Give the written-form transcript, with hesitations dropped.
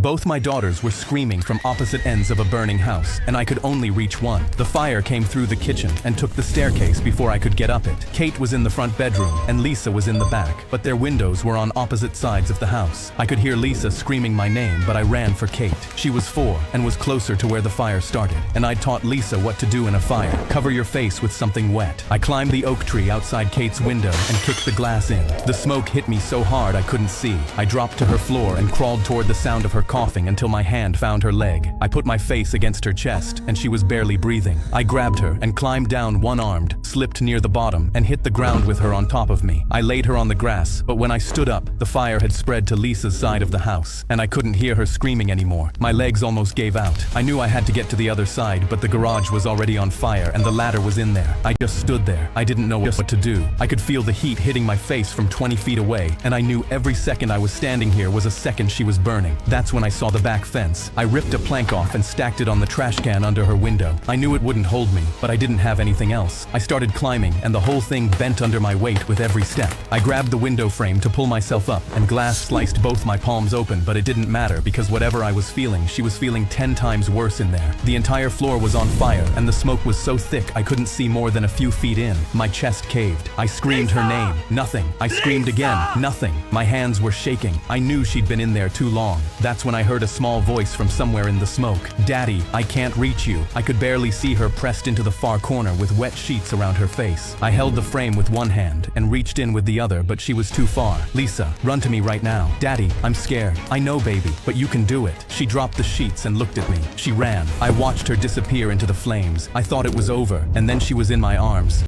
Both my daughters were screaming from opposite ends of a burning house, and I could only reach one. The fire came through the kitchen and took the staircase before I could get up it. Kate was in the front bedroom, and Lisa was in the back, but their windows were on opposite sides of the house. I could hear Lisa screaming my name, but I ran for Kate. She was 4 and was closer to where the fire started, and I'd taught Lisa what to do in a fire. Cover your face with something wet. I climbed the oak tree outside Kate's window and kicked the glass in. The smoke hit me so hard I couldn't see. I dropped to her floor and crawled toward the sound of her coughing until my hand found her leg. I put my face against her chest, and she was barely breathing. I grabbed her and climbed down one-armed, slipped near the bottom, and hit the ground with her on top of me. I laid her on the grass, but when I stood up, the fire had spread to Lisa's side of the house, and I couldn't hear her screaming anymore. My legs almost gave out. I knew I had to get to the other side, but the garage was already on fire and the ladder was in there. I just stood there. I didn't know what to do. I could feel the heat hitting my face from 20 feet away, and I knew every second I was standing here was a second she was burning. That's when I saw the back fence. I ripped a plank off and stacked it on the trash can under her window. I knew it wouldn't hold me, but I didn't have anything else. I started climbing, and the whole thing bent under my weight with every step. I grabbed the window frame to pull myself up, and glass sliced both my palms open, but it didn't matter because whatever I was feeling, she was feeling 10 times worse in there. The entire floor was on fire, and the smoke was so thick I couldn't see more than a few feet in. My chest caved. I screamed her name. Nothing. I screamed again. Nothing. My hands were shaking. I knew she'd been in there too long. That's when I heard a small voice from somewhere in the smoke. "Daddy, I can't reach you." I could barely see her pressed into the far corner with wet sheets around her face. I held the frame with one hand and reached in with the other, but she was too far. "Lisa, run to me right now." "Daddy, I'm scared." "I know, baby, but you can do it." She dropped the sheets and looked at me. She ran. I watched her disappear into the flames. I thought it was over, and then she was in my arms.